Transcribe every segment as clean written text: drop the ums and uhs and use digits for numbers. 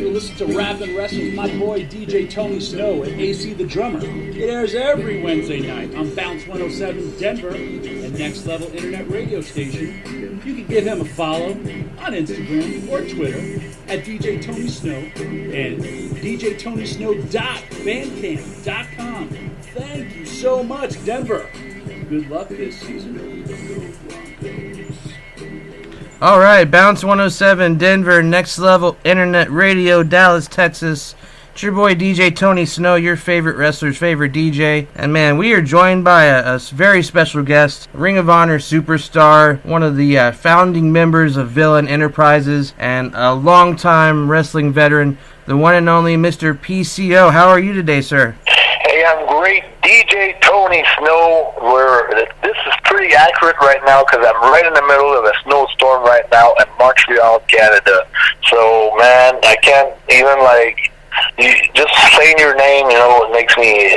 Listen to Rap and Wrestling with my boy DJ Tony Snow and AC the Drummer. It airs every Wednesday night on Bounce 107 Denver and Next Level Internet Radio Station. You can give him a follow on Instagram or Twitter at DJ Tony Snow and djtonysnow.bandcamp.com. Thank you so much, Denver. Good luck this season. All right, Bounce 107 Denver, Next Level Internet Radio, Dallas, Texas. It's your boy DJ Tony Snow, your favorite wrestler's favorite DJ. And man, we are joined by a very special guest, Ring of Honor superstar, one of the founding members of Villain Enterprises, and a longtime wrestling veteran, the one and only Mr. PCO. How are you today, sir? Hey, I'm great. DJ Tony Snow, this is pretty accurate right now because I'm right in the middle of a snowstorm right now in Montreal, Canada. So, man, I can't even, just saying your name, it makes me,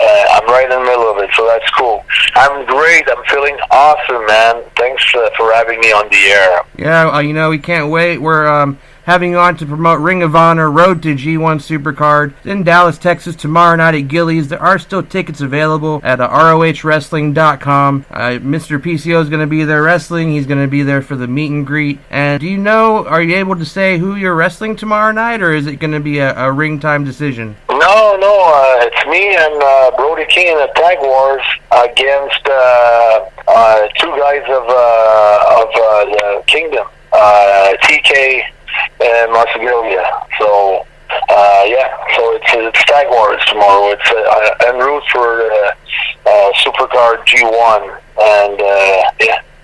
I'm right in the middle of it, so that's cool. I'm great. I'm feeling awesome, man. Thanks for having me on the air. Yeah, we can't wait. We're having you on to promote Ring of Honor Road to G1 Supercard in Dallas, Texas tomorrow night at Gillies. There are still tickets available at ROHWrestling.com. Mr. PCO is going to be there wrestling. He's going to be there for the meet and greet. And are you able to say who you're wrestling tomorrow night, or is it going to be a ring time decision? No, it's me and Brody King in the Tag Wars against two guys of the Kingdom, TK and Marseguilia. So, so it's Tag Wars tomorrow. It's en route for Supercard G1, and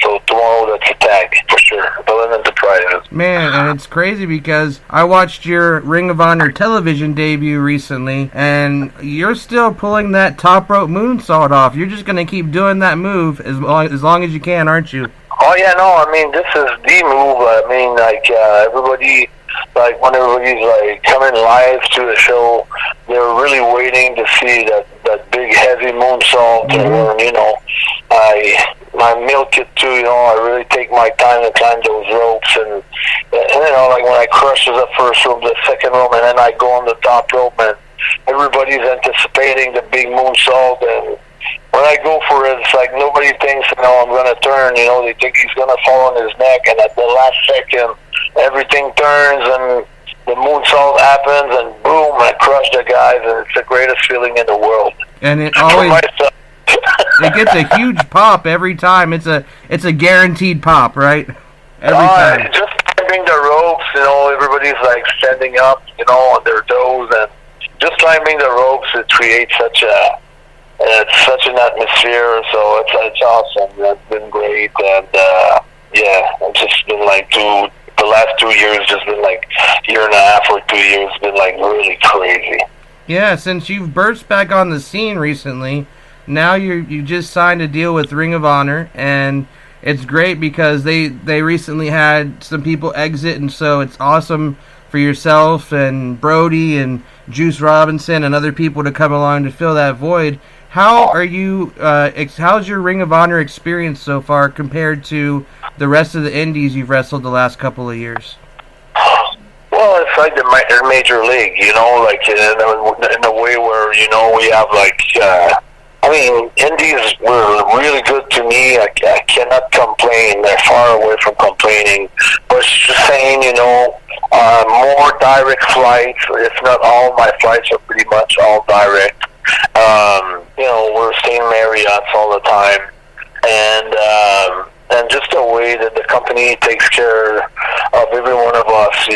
so tomorrow that's a tag for sure. Villain Enterprises. Man, and it's crazy because I watched your Ring of Honor television debut recently, and you're still pulling that top rope moonsault off. You're just gonna keep doing that move as long as you can, aren't you? Oh yeah, no. I mean, this is the move. I mean, everybody, when everybody's coming live to the show, they're really waiting to see that big heavy moonsault. Mm-hmm. And I milk it too. I really take my time to climb those ropes, and when I crush the first rope, the second rope, and then I go on the top rope, and everybody's anticipating the big moonsault. And when I go for it, it's like nobody thinks, I'm going to turn. They think he's going to fall on his neck, and at the last second, everything turns, and the moonsault happens, and boom, I crush the guys, and it's the greatest feeling in the world. And it always it gets a huge pop every time. It's a guaranteed pop, right? Every time. Just climbing the ropes, everybody's standing up, on their toes, and just climbing the ropes, it creates such an atmosphere. So it's awesome. It's been great, and it's just been the last 2 years, just been year and a half or 2 years, been really crazy. Yeah, since you've burst back on the scene recently, now you just signed a deal with Ring of Honor, and it's great because they recently had some people exit, and so it's awesome for yourself and Brody and Juice Robinson and other people to come along to fill that void. How are you? How's your Ring of Honor experience so far compared to the rest of the indies you've wrestled the last couple of years? Well, it's like the major league, in a way where we have indies were really good to me. I cannot complain. They're far away from complaining. But just saying, more direct flights. If not all my flights are pretty much all direct. We're staying Marriott's all the time, and just the way that the company takes care of every one of us,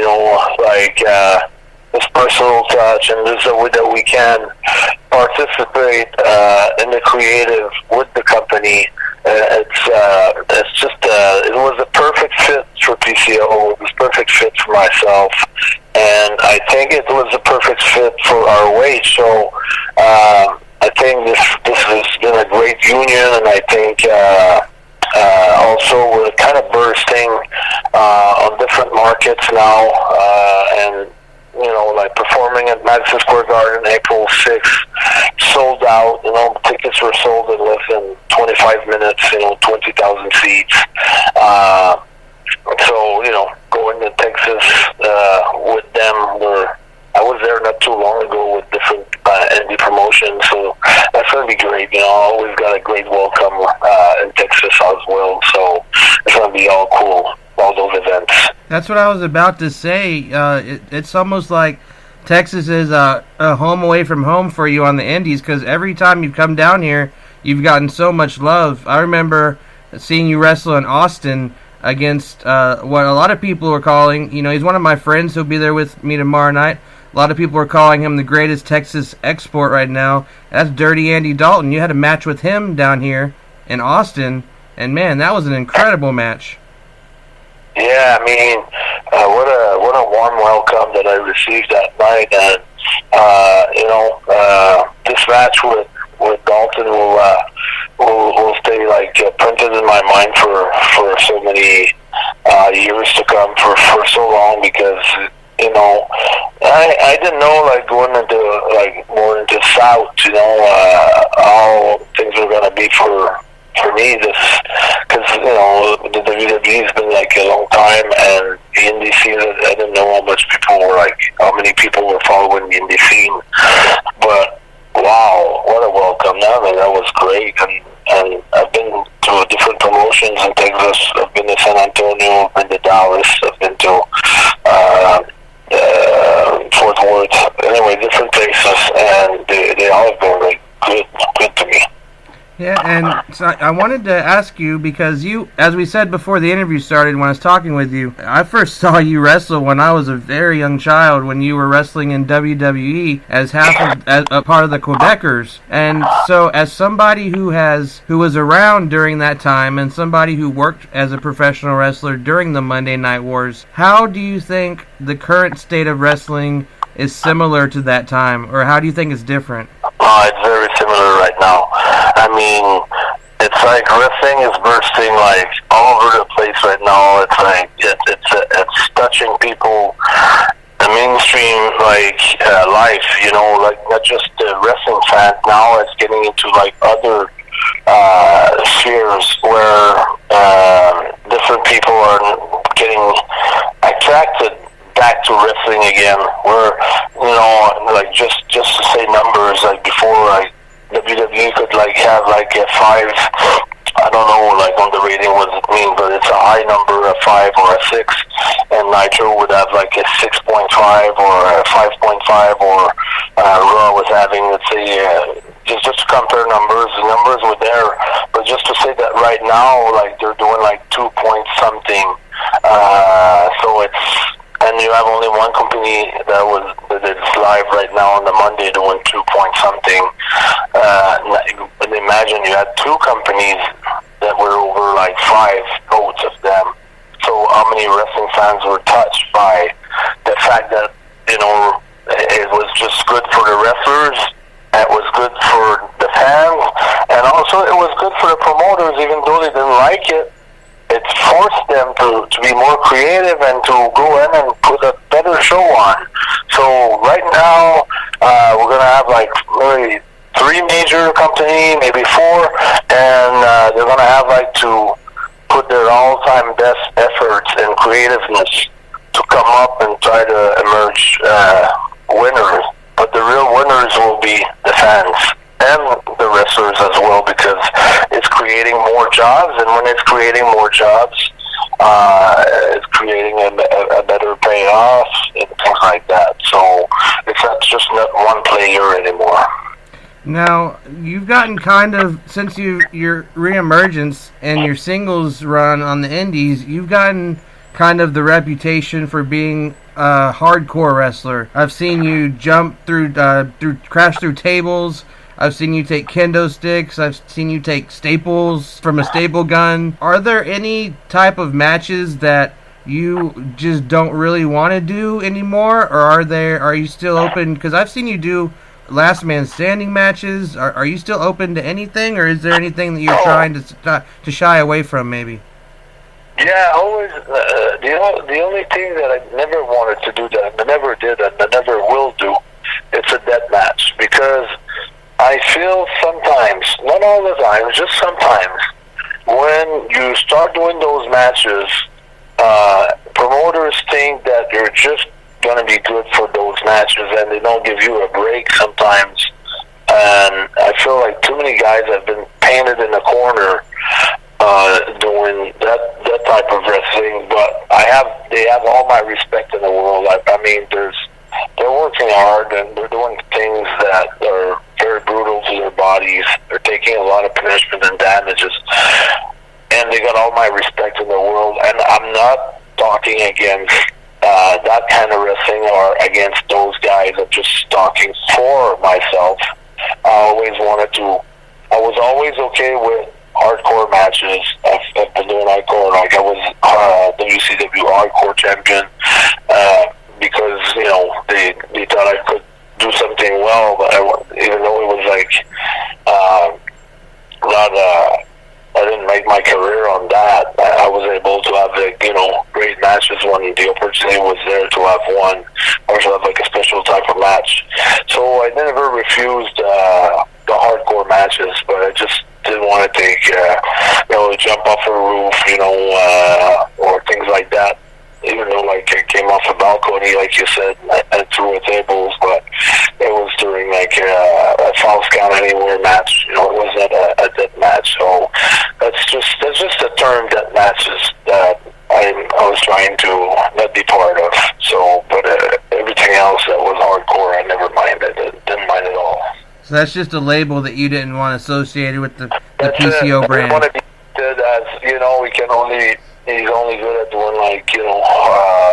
this personal touch, and there's a way that we can participate in the creative with the company. It was a perfect fit for PCO. It was a perfect fit for myself, and I think it was a perfect fit for our weight. So I think this has been a great union, and I think also we're kind of bursting on different markets now, and like performing at Madison Square Garden April 6th, sold out. Tickets were sold in less than 25 minutes. 20,000 seats. So going to Texas with them, I was there not too long ago with different indie promotions, so that's going to be great. Always got a great welcome in Texas as well, so it's going to be all cool, all those events. That's what I was about to say. It's almost like Texas is a home away from home for you on the indies, because every time you've come down here, you've gotten so much love. I remember seeing you wrestle in Austin against what a lot of people are calling, he's one of my friends who'll be there with me tomorrow night. A lot of people are calling him the greatest Texas export right now. That's Dirty Andy Dalton. You had a match with him down here in Austin, and man, that was an incredible match. Yeah, what a warm welcome that I received that night, and this match with Dalton will stay printed in my mind for so many years to come, for so long, because I didn't know going into more into South, how things were gonna be for me, because the WWE has been a long time, and the indie scene, I didn't know how many people were following the indie scene, but wow, what a welcome! That was great, and I've been to different promotions in Texas. I've been to San Antonio, I've been to Dallas, I've been to Fort Worth. Anyway, different places, and they all have been good to me. Yeah, and so I wanted to ask you, because you, as we said before the interview started, when I was talking with you, I first saw you wrestle when I was a very young child, when you were wrestling in WWE as as a part of the Quebecers. And so, as somebody who was around during that time, and somebody who worked as a professional wrestler during the Monday Night Wars, how do you think the current state of wrestling is similar to that time, or how do you think it's different? It's very similar right now. It's like wrestling is bursting all over the place right now. It's touching people, the mainstream life. Not just the wrestling fans. Now it's getting into other spheres where different people are getting attracted back to wrestling again. Where just to say numbers, before WWE could have a 5, I don't know on the rating what it means, but it's a high number, a 5 or a 6, and Nitro would have a 6.5 or a 5.5, or Raw was having, let's say, just to compare numbers. The numbers were there, but just to say that right now they're doing 2 point something, so and you have only one company that is live right now on the Monday doing 2 point something. But imagine you had two companies that were over 5 votes of them. So how many wrestling fans were touched by the fact that it was just good for the wrestlers, it was good for the fans, and also it was good for the promoters, even though they didn't like it. It forced them to be more creative and to go in and put a better show on. So right now, we're going to have maybe 3 major companies, maybe 4, and they're going to have to put their all-time best efforts and creativeness to come up and try to emerge winners. But the real winners will be the fans and the wrestlers as well, because it's creating more jobs, and when it's creating more jobs, it's creating a better payoff and things like that. So it's just not one player anymore. Now, you've gotten since your reemergence and your singles run on the indies, you've gotten kind of the reputation for being a hardcore wrestler. I've seen you jump crash through tables. I've seen you take kendo sticks. I've seen you take staples from a staple gun. Are there any type of matches that you just don't really want to do anymore, or are you still open? Because I've seen you do last man standing matches. Are you still open to anything, or is there anything that you're trying to shy away from, maybe? Yeah, always. The only thing that I never wanted to do, that I never did, and I never will do, it's a death match, because I feel sometimes, not all the time, just sometimes, when you start doing those matches, promoters think that you're just going to be good for those matches, and they don't give you a break sometimes. And I feel like too many guys have been painted in the corner doing that type of wrestling. But they have all my respect in the world. I mean, they're working hard, and they're doing things that are very brutal to their bodies. They're taking a lot of punishment and damages, and they got all my respect in the world. And I'm not talking against that kind of wrestling or against those guys. I'm just talking for myself. I was always okay with hardcore matches. I've been doing hardcore, like I was WCW hardcore champion, because, they thought I could do something well, but even though it was like, I didn't make my career on that. I was able to have, great matches when the opportunity was there to have one, or to have like a special type of match. So I never refused the hardcore matches, but I just didn't want to take, jump off a roof, or things like that. Even though, like, I came off a balcony, like you said, and threw a tables, but it was during, like, a false count anywhere match. It wasn't a death match. So that's just a term, death matches, that I was trying to not be part of. So, but everything else that was hardcore, I never minded. I didn't mind at all. So that's just a label that you didn't want associated with the PCO brand. I didn't want to be listed as, he's only good at doing, like,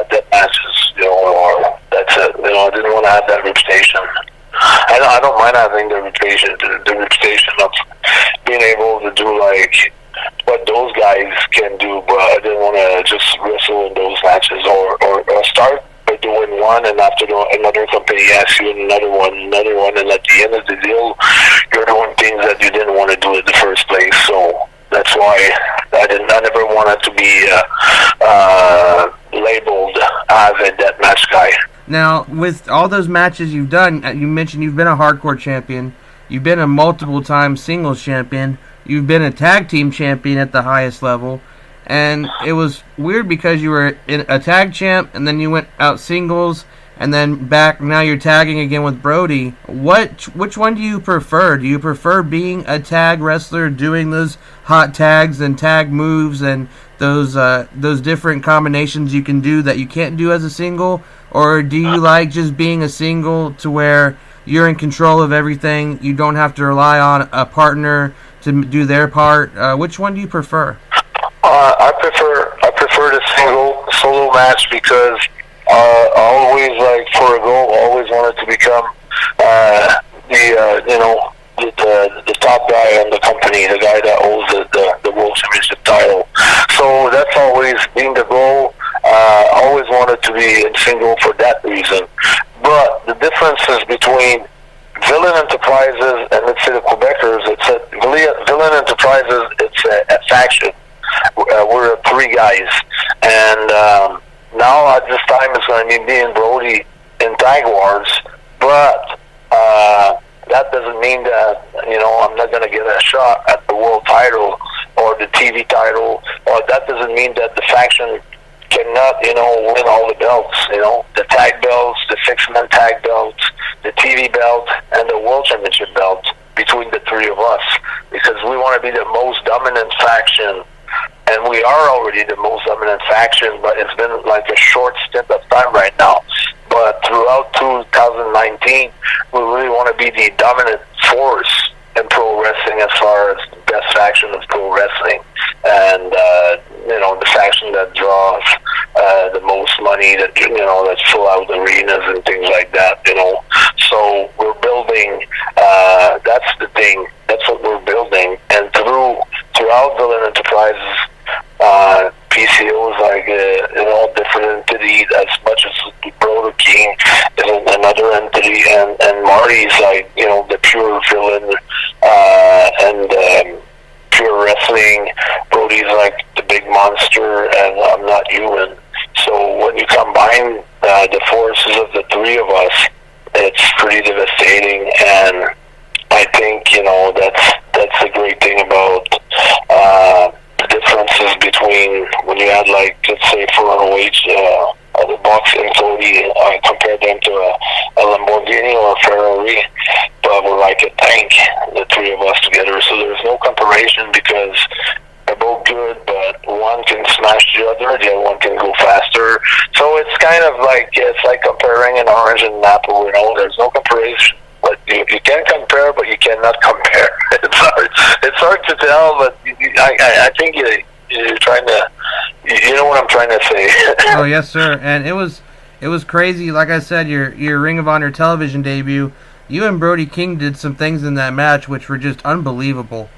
death matches, or that's it. I didn't want to have that reputation. I don't mind having the reputation of being able to do, like, what those guys can do, but I didn't want to just wrestle in those matches, or start by doing one, and after another company asks you another one, and at the end of the deal, you're doing things that you didn't want to do in the first place. So that's why I never wanted to be labeled as a deathmatch guy. Now, with all those matches you've done, you mentioned you've been a hardcore champion, you've been a multiple-time singles champion, you've been a tag team champion at the highest level, and it was weird because you were a tag champ, and then you went out singles, and then back, now you're tagging again with Brody. Which one do you prefer? Do you prefer being a tag wrestler, doing those hot tags and tag moves and those different combinations you can do that you can't do as a single? Or do you like just being a single to where you're in control of everything, you don't have to rely on a partner to do their part? Which one do you prefer? I prefer the solo match, because I always, like, for a goal, always wanted to become the top guy in the company, the guy that holds the world championship title. So that's always been the goal. Always wanted to be in single for that reason. But the differences between Villain Enterprises and, let's say, the Quebecers, Villain Enterprises, it's a faction. We're three guys, and now at this time it's going to be me and Brody in Tag Wars, but that doesn't mean that I'm not going to get a shot at the world title or the TV title, or that doesn't mean that the faction cannot win all the belts. The tag belts, the 6-man tag belts, the TV belt, and the world championship belt between the three of us, because we want to be the most dominant faction. And we are already the most dominant faction, but it's been like a short stint of time right now. But throughout 2019, we really want to be the dominant force in pro wrestling as far as the best faction of pro wrestling. And, the faction that draws the most money, that fill out arenas and things like that, So we're building, that's the thing, that's what we're building. And throughout Villain Enterprises, PCO is like a different entity, as much as Broder King is another entity, and Marty's like the pure villain and pure wrestling. Brody's like the big monster, the forces of the three of us, it's pretty devastating. And I think, that's the great thing about the differences between when you had, like, let's say, for an OH, the box and Cody, compared them to a Lamborghini or a Ferrari, but we're like a tank, the three of us together. So there's no comparison because they're both good, but one can smash the other one can go faster. So it's kind of like, it's like comparing an orange and an apple. There's no comparison. But you can compare, but you cannot compare. It's hard to tell, but I think you're trying to, you know what I'm trying to say. Oh yes, sir. And it was crazy. Like I said, your Ring of Honor television debut, you and Brody King did some things in that match which were just unbelievable.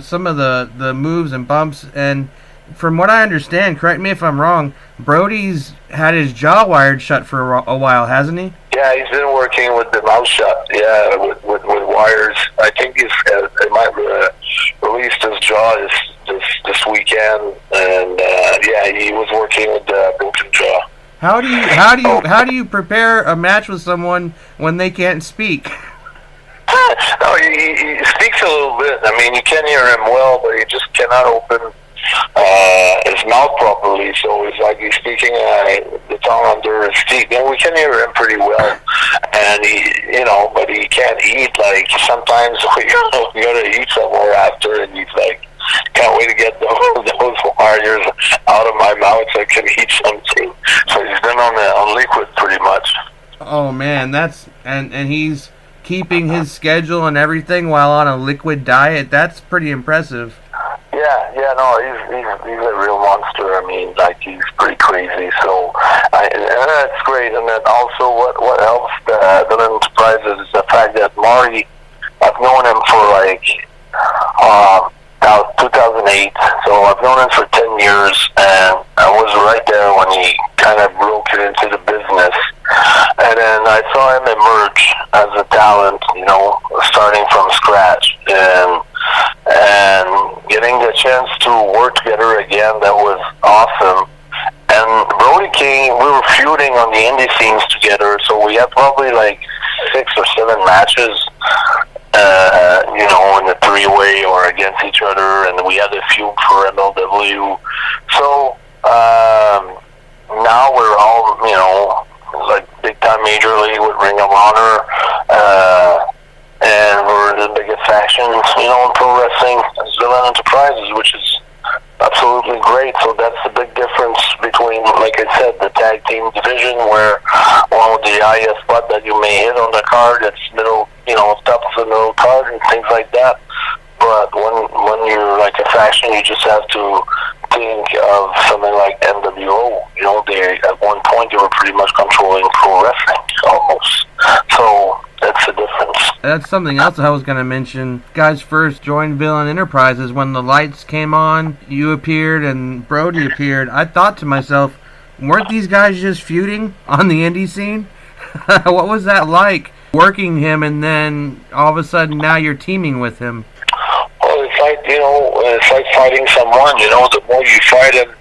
Some of the moves and bumps, and from what I understand, correct me if I'm wrong, Brody's had his jaw wired shut for a while, hasn't he? Yeah, he's been working with the mouth shut. Yeah, with wires. I think he might release his jaw this weekend, and he was working with the broken jaw. How do you prepare a match with someone when they can't speak? No, he speaks a little bit. I mean, you can hear him well, but he just cannot open his mouth properly. So it's like he's speaking the tongue under his teeth. And we can hear him pretty well. And but he can't eat. Like sometimes we gotta eat somewhere after, and he's like, can't wait to get those wires out of my mouth so I can eat something. So he's been on liquid pretty much. Oh man, and he's keeping his schedule and everything while on a liquid diet. That's pretty impressive. He's a real monster. I mean, like, he's pretty crazy. So, and that's great. And then also, what helps the Enterprises is the fact that Marty, I've known him for like now 2008. So I've known him for 10 years, and I was right there when he kind of broke it into the business. And then I saw him emerge as a talent, starting from scratch, and getting the chance to work together again. That was awesome. And Brody King, we were feuding on the indie scenes together, so we had probably like 6 or 7 matches, in the three-way or against each other, and we had a feud for MLW. So now we're all, like big-time Major League with Ring of Honor, and we're the biggest faction, in pro wrestling, Villain Enterprises, which is absolutely great. So that's the big difference between, like I said, the tag team division, where one with the highest spot that you may hit on the card, it's middle, top of the middle card and things like that. But when you're like a faction, you just have to think of something like NWO. At one point they were pretty much controlling pro wrestling almost. So that's the difference. That's something else I was going to mention. Guys first joined Villain Enterprises when the lights came on. You appeared and Brody appeared. I thought to myself, weren't these guys just feuding on the indie scene? What was that like, working him and then all of a sudden now you're teaming with him? Well, it's like fighting someone. The more you fight him,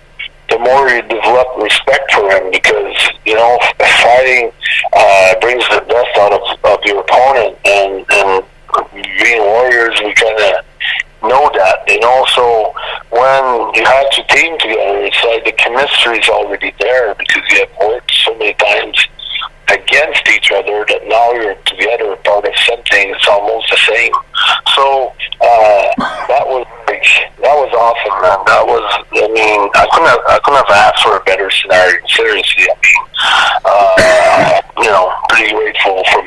the more you develop respect for him, because fighting brings the best out of your opponent, and being warriors, we kind of know that. So when you have to team together, it's like the chemistry is already there because you have worked so many times against each other that now you're together, part of something. It's almost the same. So that was awesome, man. I couldn't have asked for a better scenario. Seriously, pretty grateful from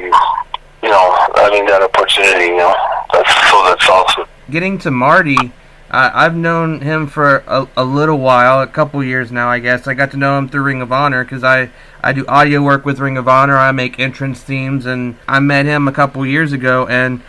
having that opportunity. That's awesome. Getting to Marty, I've known him for a little while, a couple years now, I guess. I got to know him through Ring of Honor because I do audio work with Ring of Honor. I make entrance themes, and I met him a couple years ago, and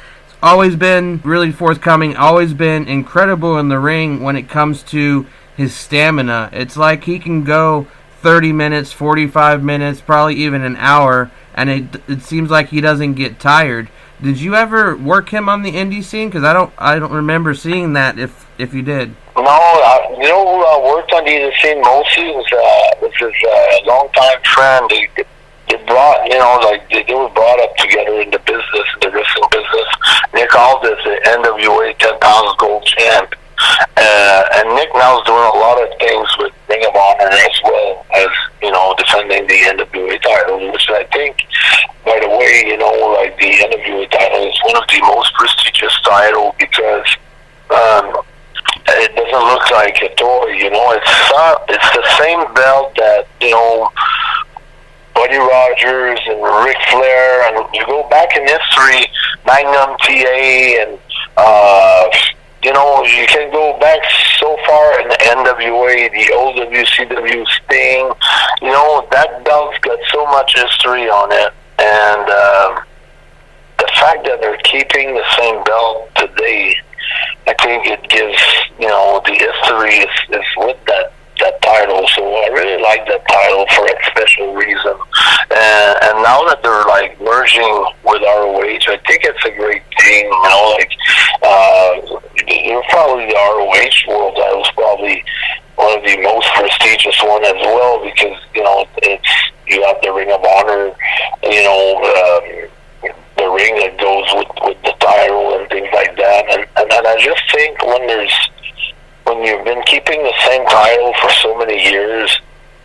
always been really forthcoming, always been incredible in the ring when it comes to his stamina. It's like he can go 30 minutes, 45 minutes, probably even an hour, and it seems like he doesn't get tired. Did you ever work him on the indie scene? Because I don't remember seeing that. If you did. No, who worked on the indie scene mostly was his longtime friend. it brought, like they were brought up together in the business, the wrestling business. Nick Aldis, the NWA 10 pounds gold champ. And Nick now is doing a lot of things with Ring of Honor as well as, defending the NWA title, which I think, by the way, like the NWA title is one of the most prestigious titles because it doesn't look like a toy, it's the same belt that, Buddy Rogers and Ric Flair, and you go back in history, Magnum TA, and you can go back so far in the NWA, the old WCW Sting. That belt's got so much history on it, and the fact that they're keeping the same belt today, I think it gives, the history is with that title. So I really like that title for a special reason. And now that they're like merging with ROH, I think it's a great thing. You're probably the ROH world. That was probably one of the most prestigious one as well because you have the Ring of Honor, the ring that goes with the title and things like that. And I just think when you've been keeping the same title for so many years,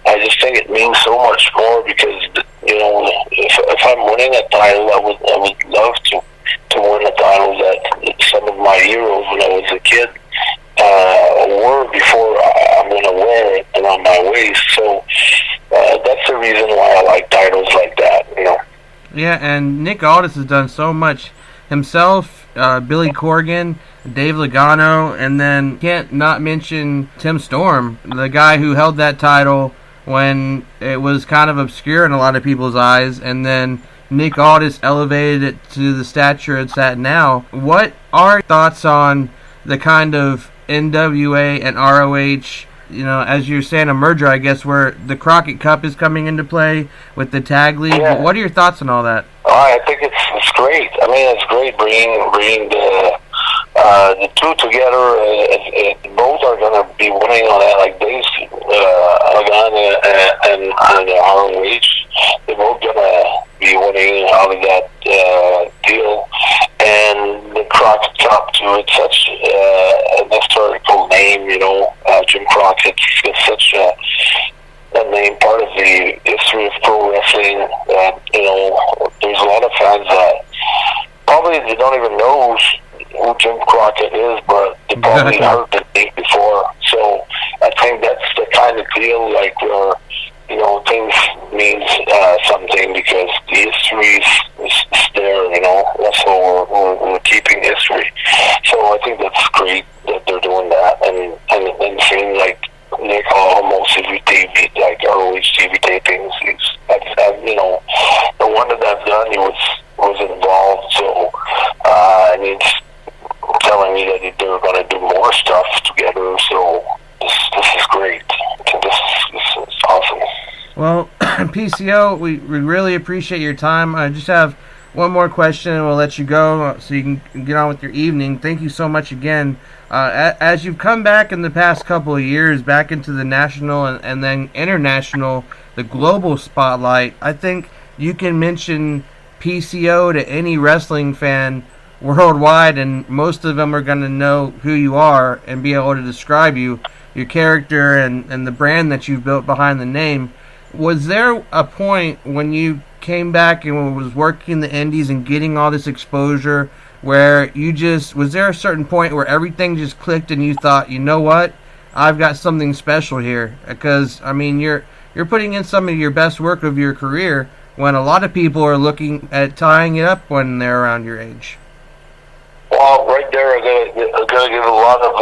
I just think it means so much more because if I'm winning a title, I would love to win a title that some of my heroes when I was a kid wore before I'm going to wear it around my waist. So that's the reason why I like titles like that. Yeah, and Nick Aldis has done so much himself, Billy Corgan, Dave Logano, and then can't not mention Tim Storm, the guy who held that title when it was kind of obscure in a lot of people's eyes, and then Nick Aldis elevated it to the stature it's at now. What are your thoughts on the kind of NWA and ROH, as you're saying, a merger, I guess, where the Crockett Cup is coming into play with the tag league? Yeah. What are your thoughts on all that? I think it's great. I mean, it's great bringing the two together. Both are going to be winning on that. Like Dave Logano and ROH, they're both going to be winning out of that deal. And the Crockett Cup too. It's such an historical name, Jim Crockett. It's such a name, part of the history of pro wrestling. There's a lot of fans that probably they don't even know who Jim Crockett is, but they probably heard the name before. So I think that's the kind of deal, like where things means something because the history is there. That's why we're keeping history. So I think that's great that they're doing that, and seeing like Nick almost every TV, like ROH TV tapings. The one that I've done, he was involved. So and he's telling me that they were going to do more stuff together. So this is great. This is awesome. Well, PCO, we really appreciate your time. I just have one more question, and we'll let you go so you can get on with your evening. Thank you so much again. As you've come back in the past couple of years, back into the national and then international, the global spotlight, I think you can mention PCO to any wrestling fan worldwide, and most of them are going to know who you are and be able to describe you, your character, and the brand that you've built behind the name. Was there a point when you came back and was working the indies and getting all this exposure where was there a certain point where everything just clicked and you thought, you know what, I've got something special here? Because, I mean, you're putting in some of your best work of your career when a lot of people are looking at tying it up when they're around your age. Well, right there, I'm going to give a lot of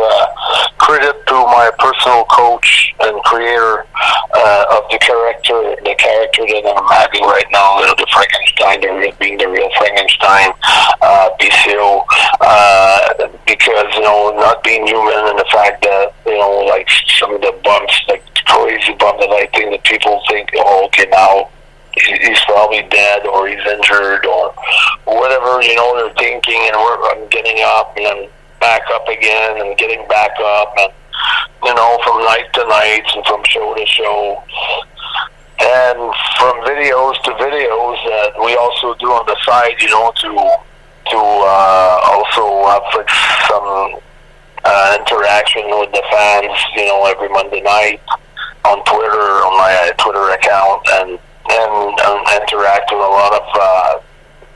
credit to my personal coach and creator of the character that I'm having right now, the Frankenstein, being the real Frankenstein, PCO, because, not being human and the fact that, like some of the bumps, like crazy bump that I think that people think, oh, okay, now he's probably dead or he's injured or whatever, they're thinking, and I'm getting up and then back up again and getting back up and, from night to night and from show to show. And from videos to videos that we also do on the side, you know, to also have like some interaction with the fans, you know, every Monday night on Twitter, on my Twitter account, and interact with a lot of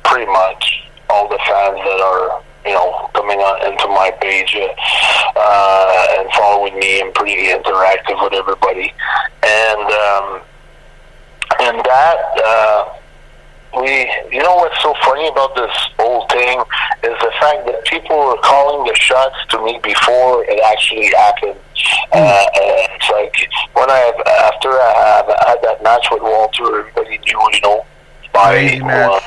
pretty much all the fans that are, you know, coming on into my page and following me. I'm pretty interactive with everybody, and that you know what's so funny about this whole thing is the fact that people were calling the shots to me before it actually happened. It's like when after I had that match with Walter, everybody knew, you know, by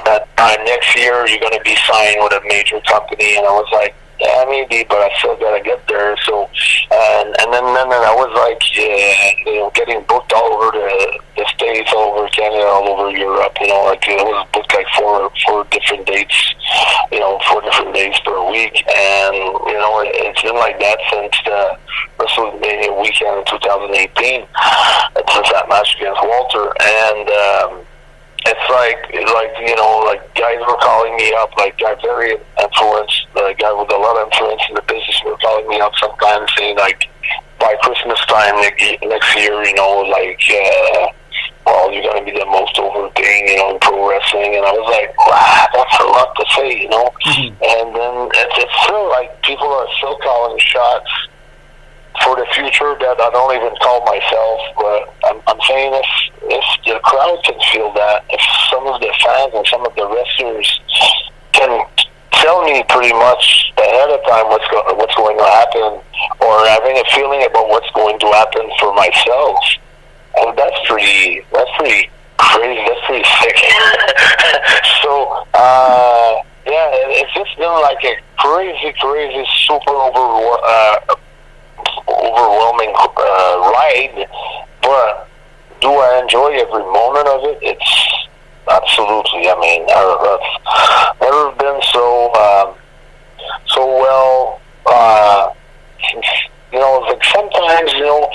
that time next year you're going to be signed with a major company, and I was like, yeah, maybe, but I still got to get there. So, and then I was like, you know, getting booked all over the States, all over Canada, all over Europe. You know, like it was booked like four different dates, you know, 4 different days per week, and you know, it's been like that since the WrestleMania weekend in 2018, since that match against Walter, and. It's like you know, like guys were calling me up, like guys very influenced, guy with a lot of influence in the business were calling me up sometimes saying like, by Christmas time next year, you know, like, well, you're going to be the most over thing, you know, in pro wrestling. And I was like, wow, that's a lot to say, you know. Mm-hmm. And then it's still like people are still calling shots for the future that I don't even call myself, but I'm saying if the crowd can feel that, if some of the fans and some of the wrestlers can tell me pretty much ahead of time what's going to happen, or having a feeling about what's going to happen for myself, and that's pretty crazy. That's pretty sick. So yeah, it's just been like a crazy, super overwhelming ride, but do I enjoy every moment of it? It's absolutely. I mean, I've never been so well. You know, it's like sometimes, you know,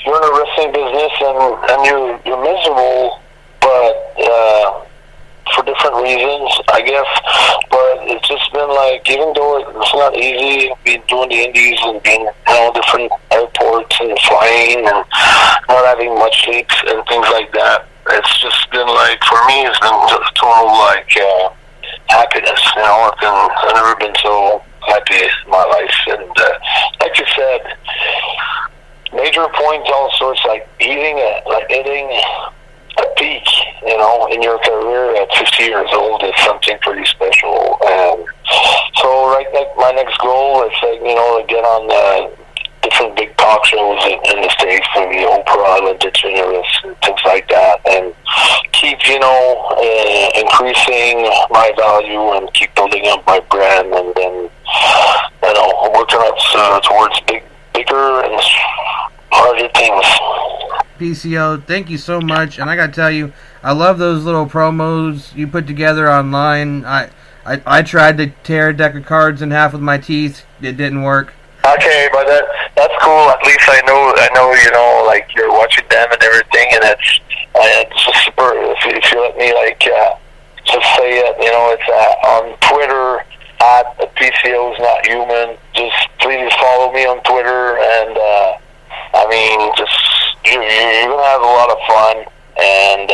you're in a wrestling business and you're miserable, but for different reasons, I guess. But it's just been like, even though it's not easy, being doing the indies and being, you know, different airports and flying and not having much sleeps and things like that. It's just been like, for me, it's been just total like happiness. You know, I've never been so happy in my life. And like you said, major points also. It's like hitting a peak, you know, in your career at 50 years old is something pretty special. And so, right, like my next goal is, like, you know, to get on different big talk shows in the States, for the Oprah, Ellen DeGeneres, and things like that, and keep, you know, increasing my value and keep building up my brand, and then, you know, working up towards bigger and larger things. PCO, thank you so much, and I gotta tell you, I love those little promos you put together online. I tried to tear a deck of cards in half with my teeth. It didn't work. Okay, but that's cool. At least I know, you know, like, you're watching them and everything, and it's just super. If you let me, like, just say it, you know, it's on Twitter at PCO is not human. Just please follow me on Twitter, and I mean, just you're gonna have a lot of fun, and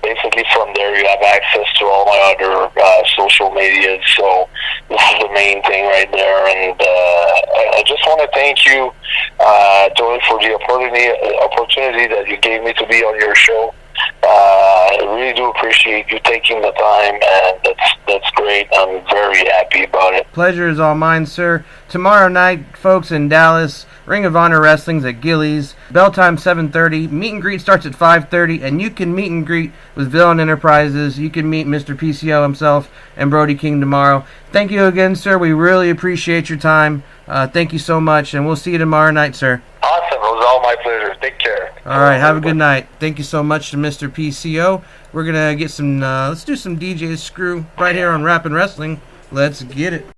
basically from there you have access to all my other social medias. So this is the main thing right there, and I just want to thank you, Joey, for the opportunity that you gave me to be on your show. I really do appreciate you taking the time, and that's great. I'm very happy about it. Pleasure is all mine, sir. Tomorrow night, folks, in Dallas, Ring of Honor Wrestling's at Gillies. Bell time 7:30. Meet and greet starts at 5:30, and you can meet and greet with Villain Enterprises. You can meet Mr. PCO himself and Brody King tomorrow. Thank you again, sir. We really appreciate your time. Thank you so much, and we'll see you tomorrow night, sir. Awesome. It was all my pleasure. Take care. All right. Have a good night. Thank you so much to Mr. PCO. We're going to get some, let's do some DJ Screw right here on Rappin' Wrestling. Let's get it.